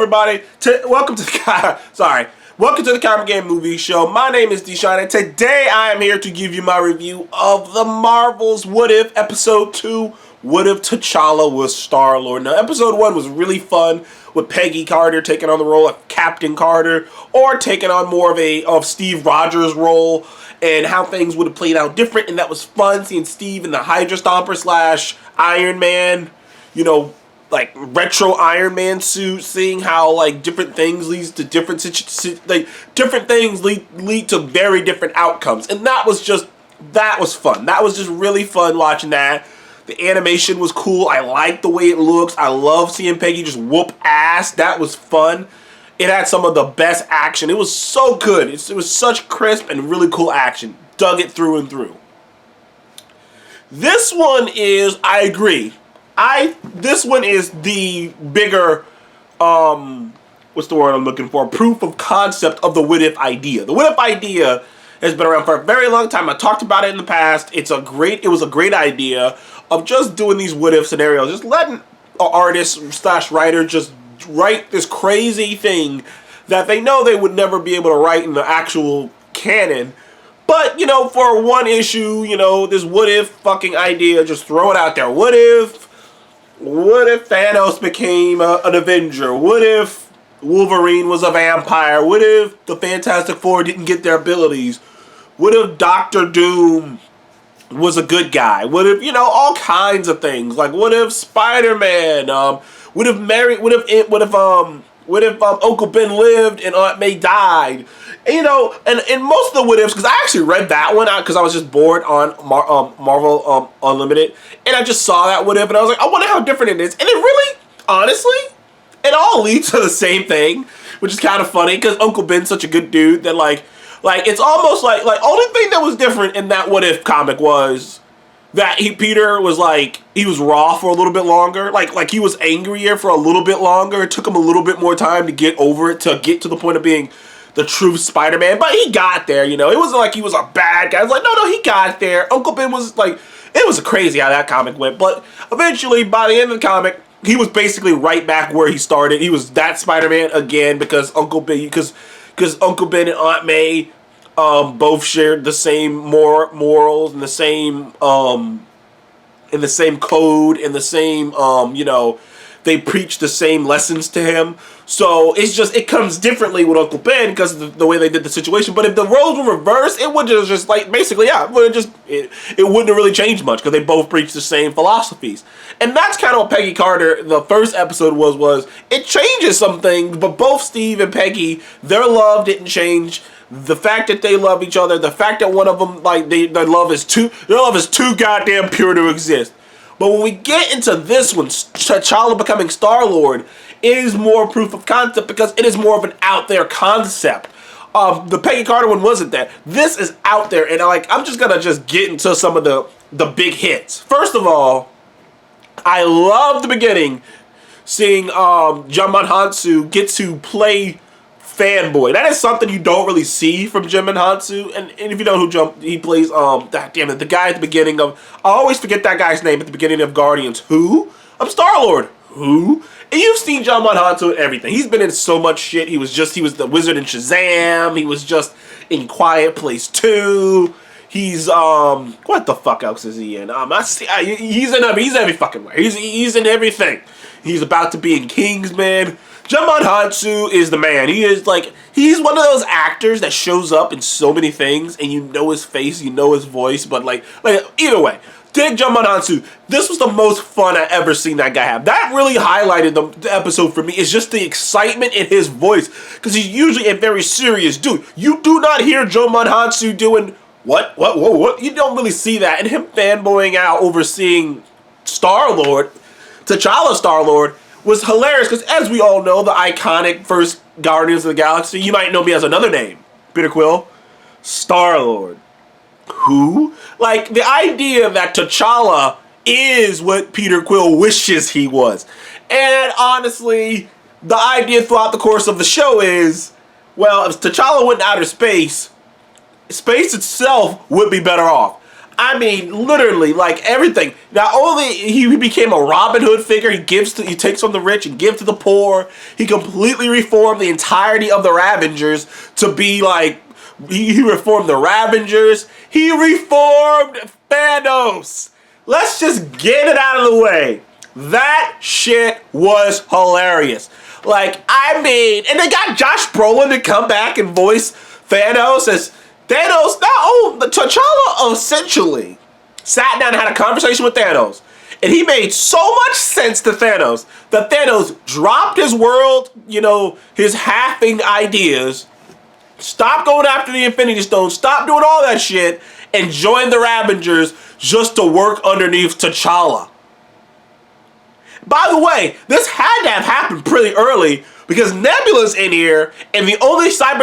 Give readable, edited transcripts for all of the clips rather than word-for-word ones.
everybody. Welcome to the Comic Game Movie Show. My name is Deshaun, and today I am here to give you my review of the Marvel's What If Episode 2. What if T'Challa was Star-Lord? Now, Episode 1 was really fun with Peggy Carter taking on the role of Captain Carter, or taking on more of Steve Rogers' role, and how things would have played out different. And that was fun, seeing Steve in the Hydra Stomper / Iron Man, like retro Iron Man suit, seeing how like different things leads to different things lead to very different outcomes, and that was fun. That was just really fun watching that. The animation was cool. I like the way it looks. I love seeing Peggy just whoop ass. That was fun. It had some of the best action. It was so good. It was such crisp and really cool action. Dug it through and through. This one is, I agree. This one is the bigger, what's the word I'm looking for? Proof of concept of the what if idea. The what if idea has been around for a very long time. I talked about it in the past. It was a great idea of just doing these what if scenarios. Just letting an artist / writer just write this crazy thing that they know they would never be able to write in the actual canon. But, for one issue, this what if fucking idea, just throw it out there. What if Thanos became an Avenger? What if Wolverine was a vampire? What if the Fantastic Four didn't get their abilities? What if Doctor Doom was a good guy? What if, all kinds of things. Like, what if Spider-Man? What if Uncle Ben lived and Aunt May died? And most of the what ifs, because I actually read that one out because I was just bored on Marvel Unlimited, and I just saw that what if, and I was like, I wonder how different it is. And it really, honestly, it all leads to the same thing, which is kind of funny because Uncle Ben's such a good dude that like it's almost like only thing that was different in that what if comic was that Peter was he was raw for a little bit longer, like he was angrier for a little bit longer. It took him a little bit more time to get over it, to get to the point of being the true Spider-Man, but he got there, It wasn't like he was a bad guy. It was like, no, he got there. Uncle Ben was it was crazy how that comic went, but eventually, by the end of the comic, he was basically right back where he started. He was that Spider-Man again because Uncle Ben and Aunt May both shared the same morals and the same code and the same they preach the same lessons to him. So it comes differently with Uncle Ben because of the way they did the situation. But if the roles were reversed, it would just it wouldn't have really changed much because they both preach the same philosophies. And that's kind of what Peggy Carter, the first episode was it changes some things, but both Steve and Peggy, their love didn't change. The fact that they love each other, the fact that one of them their love is too goddamn pure to exist. But when we get into this one, T'Challa becoming Star-Lord, it is more proof of concept because it is more of an out there concept. The Peggy Carter one wasn't that. This is out there, and I'm just gonna get into some of the big hits. First of all, I love the beginning, seeing Djimon Hounsou get to play fanboy. That is something you don't really see from Djimon Hounsou, and if you know who he plays, the guy at the beginning of, I always forget that guy's name at the beginning of Guardians. Who? I'm Star-Lord. Who? And you've seen Djimon Hounsou in everything. He's been in so much shit. He was the wizard in Shazam. He was just in Quiet Place 2. He's what the fuck else is he in? He's every fucking way. He's in everything. He's about to be in Kingsman. Djimon Hounsou is the man. He's one of those actors that shows up in so many things, and you know his face, you know his voice, but either way, dig Djimon Hounsou. This was the most fun I ever seen that guy have. That really highlighted the episode for me. It's just the excitement in his voice, because he's usually a very serious dude. You do not hear Djimon Hounsou doing what? You don't really see that, and him fanboying out over seeing Star-Lord, T'Challa Star-Lord, was hilarious because, as we all know, the iconic first Guardians of the Galaxy, you might know me as another name, Peter Quill, Star-Lord. Who? The idea that T'Challa is what Peter Quill wishes he was. And honestly, the idea throughout the course of the show is, well, if T'Challa went in outer space, space itself would be better off. I mean, literally, like everything. Not only he became a Robin Hood figure, he takes from the rich and gives to the poor. He completely reformed the entirety of the Ravengers to be like, he reformed the Ravengers. He reformed Thanos. Let's just get it out of the way. That shit was hilarious. Like, I mean, and they got Josh Brolin to come back and voice Thanos as Thanos. T'Challa essentially sat down and had a conversation with Thanos, and he made so much sense to Thanos that Thanos dropped his world, his halving ideas, stopped going after the Infinity Stones, stopped doing all that shit, and joined the Ravengers just to work underneath T'Challa. By the way, this had to have happened pretty early because Nebula's in here, and the only cyber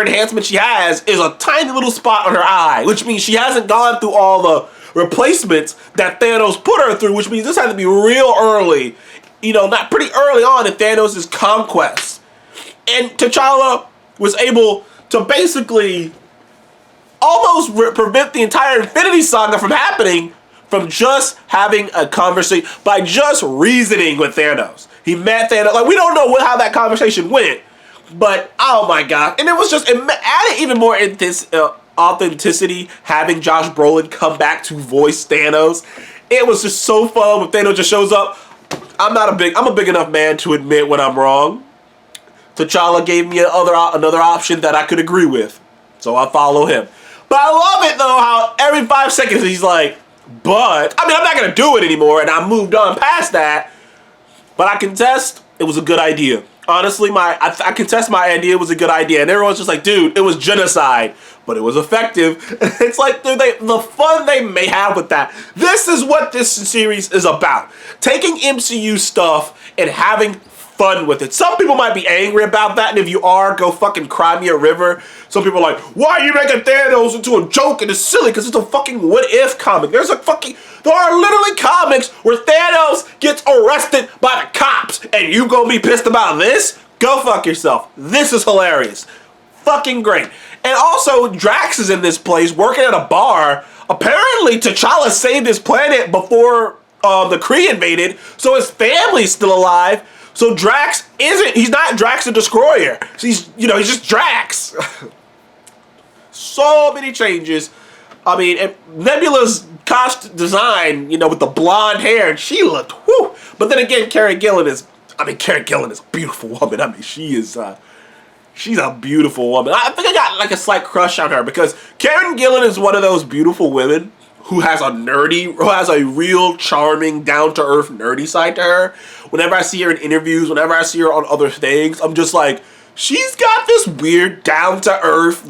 enhancement she has is a tiny little spot on her eye, which means she hasn't gone through all the replacements that Thanos put her through, which means this had to be real early, not pretty early on in Thanos' conquest. And T'Challa was able to basically almost prevent the entire Infinity Saga from happening from just having a conversation, by just reasoning with Thanos. He met Thanos. Like, we don't know how that conversation went, but oh my god. And it added even more authenticity having Josh Brolin come back to voice Thanos. It was just so fun when Thanos just shows up. I'm a big enough man to admit when I'm wrong. T'Challa gave me another option that I could agree with, so I follow him. But I love it though how every 5 seconds he's like, but, I'm not going to do it anymore, and I moved on past that, but I contest it was a good idea. Honestly, I contest my idea was a good idea, and everyone's just like, dude, it was genocide, but it was effective. It's like, dude, the fun they may have with that. This is what this series is about. Taking MCU stuff and having fun with it. Some people might be angry about that, and if you are, go fucking cry me a river. Some people are like, why are you making Thanos into a joke and it's silly? Because it's a fucking what-if comic. There are literally comics where Thanos gets arrested by the cops, and you gonna be pissed about this? Go fuck yourself. This is hilarious. Fucking great. And also, Drax is in this place working at a bar. Apparently, T'Challa saved his planet before the Kree invaded, so his family's still alive. So he's not Drax the Destroyer. He's just Drax. So many changes. I mean, Nebula's costume design, with the blonde hair, and she looked, whew. But then again, Karen Gillan is a beautiful woman. I mean, she's a beautiful woman. I think I got like a slight crush on her because Karen Gillan is one of those beautiful women who has a real charming, down-to-earth, nerdy side to her. Whenever I see her in interviews, whenever I see her on other things, I'm just like, she's got this weird, down-to-earth,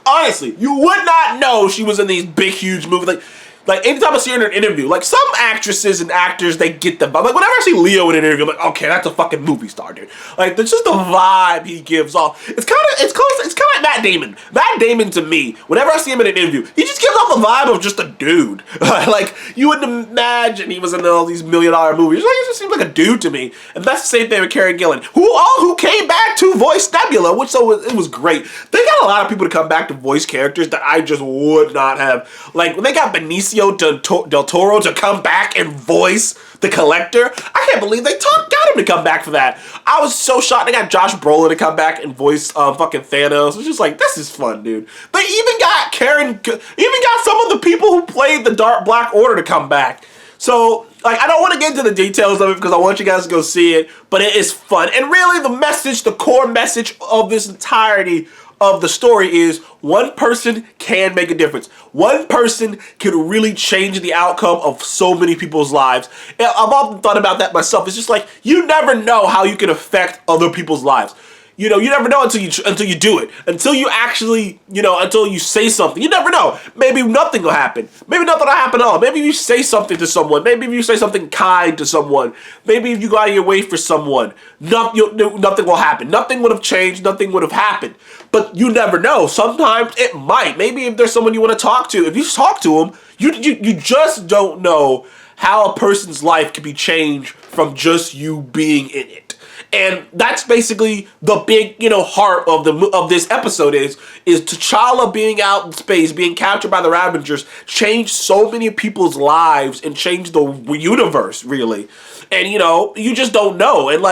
honestly, you would not know she was in these big, huge movies. Like anytime I see her in an interview, like some actresses and actors, they get the vibe. Like whenever I see Leo in an interview, I'm like, okay, that's a fucking movie star, dude. Like that's just the vibe he gives off. It's kind of like Matt Damon. Matt Damon to me, whenever I see him in an interview, he just gives off the vibe of just a dude. Like you wouldn't imagine he was in all these $1 million movies. Like, he just seems like a dude to me. And that's the same thing with Karen Gillan, who came back to voice Nebula, which it was great. They got a lot of people to come back to voice characters that I just would not have. Like when they got Benicio del Toro to come back and voice the Collector. I can't believe they got him to come back for that. I was so shocked. They got Josh Brolin to come back and voice fucking Thanos. It's just like, this is fun, dude. They even got some of the people who played the Dark Black Order to come back. So, I don't want to get into the details of it because I want you guys to go see it, but it is fun. And really, the core message of this entirety of the story is one person can make a difference. One person can really change the outcome of so many people's lives. And I've often thought about that myself. It's just like, you never know how you can affect other people's lives. You never know until you do it. Until you actually, until you say something. You never know. Maybe nothing will happen. Maybe nothing will happen at all. Maybe if you say something to someone. Maybe if you say something kind to someone. Maybe if you go out of your way for someone. Nothing will happen. Nothing would have changed. Nothing would have happened. But you never know. Sometimes it might. Maybe if there's someone you want to talk to. If you talk to them, you just don't know how a person's life can be changed from just you being in it. And that's basically the big, heart of this episode is T'Challa being out in space, being captured by the Ravengers, changed so many people's lives and changed the universe, really. And, you just don't know. And,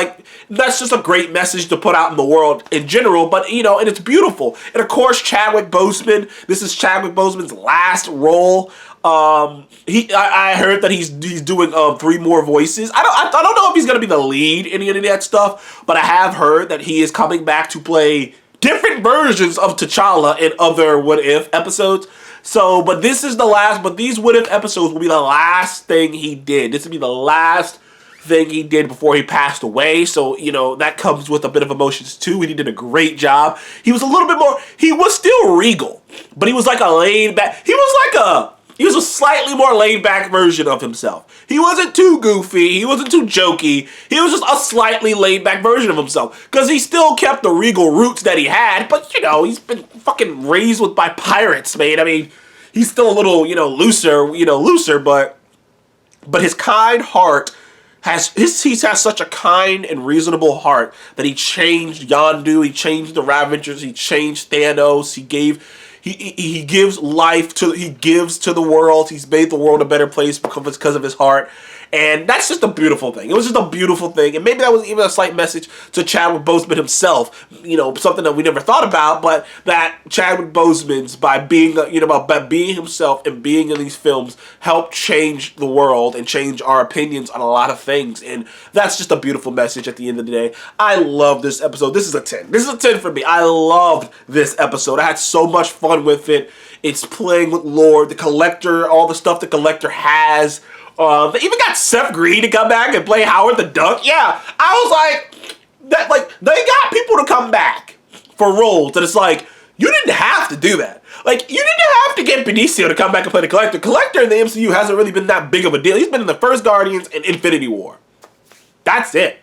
that's just a great message to put out in the world in general. But, and it's beautiful. And, of course, Chadwick Boseman. This is Chadwick Boseman's last role. I heard that he's doing 3 more voices. I don't know if he's gonna be the lead in any of that stuff, but I have heard that he is coming back to play different versions of T'Challa in other What If episodes. So, but this is the last. But these What If episodes will be the last thing he did. This will be the last thing he did before he passed away. So, that comes with a bit of emotions too. And he did a great job. He was a little bit more. He was still regal, but he was like a laid back. He was a slightly more laid-back version of himself. He wasn't too goofy. He wasn't too jokey. He was just a slightly laid-back version of himself. Because he still kept the regal roots that he had. But, he's been fucking raised by pirates, man. I mean, he's still a little, looser, but his kind heart he has such a kind and reasonable heart that he changed Yondu, he changed the Ravengers, he changed Thanos, he gives life to the world. He's made the world a better place because of his heart. And that's just a beautiful thing. It was just a beautiful thing. And maybe that was even a slight message to Chadwick Boseman himself. Something that we never thought about, but that Chadwick Boseman's, by being himself and being in these films, helped change the world and change our opinions on a lot of things. And that's just a beautiful message at the end of the day. I love this episode. This is a 10. This is a 10 for me. I loved this episode. I had so much fun with it. It's playing with lore, the Collector, all the stuff the Collector has. They even got Seth Green to come back and play Howard the Duck. Yeah, I was they got people to come back for roles that it's you didn't have to do that. You didn't have to get Benicio to come back and play the Collector. Collector in the MCU hasn't really been that big of a deal. He's been in the first Guardians and Infinity War. That's it.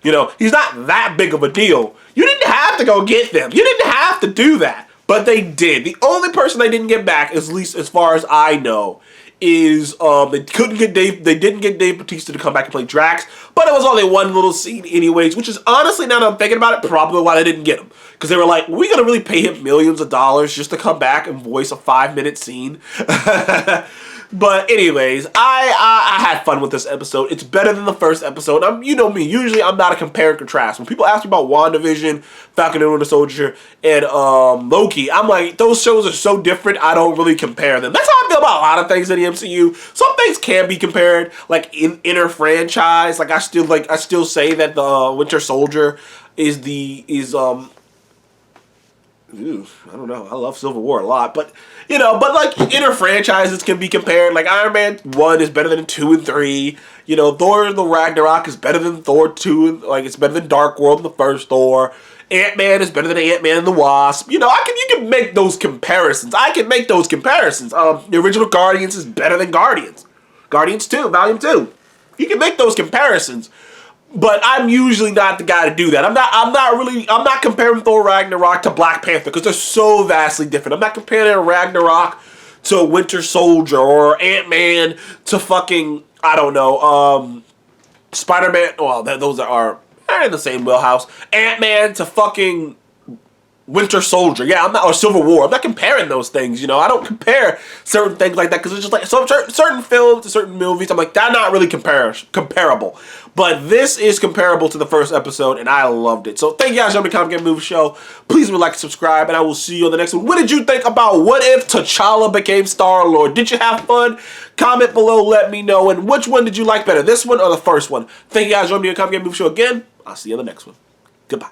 He's not that big of a deal. You didn't have to go get them. You didn't have to do that. But they did. The only person they didn't get back, at least as far as I know, is they didn't get Dave Bautista to come back and play Drax, but it was only one little scene anyways, which is honestly, now that I'm thinking about it, probably why they didn't get him. Because they were like, we're going to really pay him millions of dollars just to come back and voice a 5-minute scene. But anyways, I had fun with this episode. It's better than the first episode. You know me, usually I'm not a compare and contrast. When people ask me about WandaVision, Falcon and Winter Soldier, and Loki, I'm like, those shows are so different, I don't really compare them. That's how I feel about a lot of things in the MCU. Some things can be compared, like in inner franchise. I still say that the Winter Soldier is I don't know. I love Civil War a lot, but inner franchises can be compared. Iron Man 1 is better than 2 and 3. Thor the Ragnarok is better than Thor 2 and it's better than Dark World and the first Thor. Ant-Man is better than Ant-Man and the Wasp. You can make those comparisons. I can make those comparisons. The original Guardians is better than Guardians. Guardians 2, Volume 2. You can make those comparisons. But I'm usually not the guy to do that. I'm not comparing Thor Ragnarok to Black Panther because they're so vastly different. I'm not comparing Ragnarok to Winter Soldier or Ant-Man to fucking, I don't know, Spider-Man. Well, those are in the same wheelhouse. Ant-Man to fucking Winter Soldier. Yeah, or Civil War. I'm not comparing those things, I don't compare certain things like that because it's just certain films to certain movies. I'm like, they're not really comparable. But this is comparable to the first episode, and I loved it. So thank you guys for coming to Comic Game Movie Show. Please like, subscribe, and I will see you on the next one. What did you think about What If T'Challa became Star-Lord? Did you have fun? Comment below, let me know. And which one did you like better, this one or the first one? Thank you guys for joining me on Comic Game Movie Show again. I'll see you on the next one. Goodbye.